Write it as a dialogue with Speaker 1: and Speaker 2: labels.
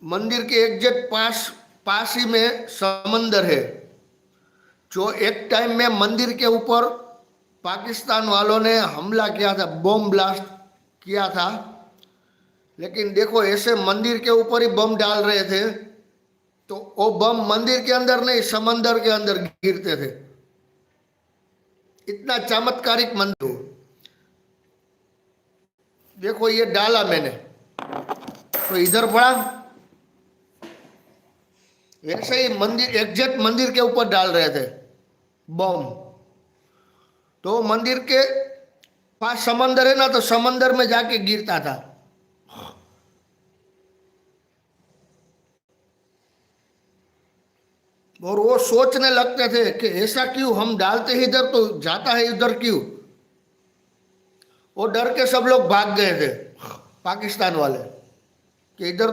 Speaker 1: मंदिर के एग्जैक्ट पास पास ही में समंदर है। जो एक टाइम में मंदिर के ऊपर पाकिस्तान वालों ने हमला किया था, बम ब्लास्ट किया था, लेकिन देखो ऐसे मंदिर के ऊपर ही बम डाल रहे थे तो वो बम मंदिर के अंदर नहीं समंदर के अंदर गिरते थे। इतना चमत्कारिक मंदिर हो। देखो ये डाला मैंने तो इधर पड़ा, ऐसे ही मंदिर एग्जैक्ट मंदिर के ऊपर डाल रहे थे बम। तो मंदिर के पास समंदर है ना, तो समंदर में जाके गिरता था। और वो सोचने लगते थे कि ऐसा क्यों, हम डालते ही इधर तो जाता है इधर क्यों। वो डर के सब लोग भाग गए थे पाकिस्तान वाले कि इधर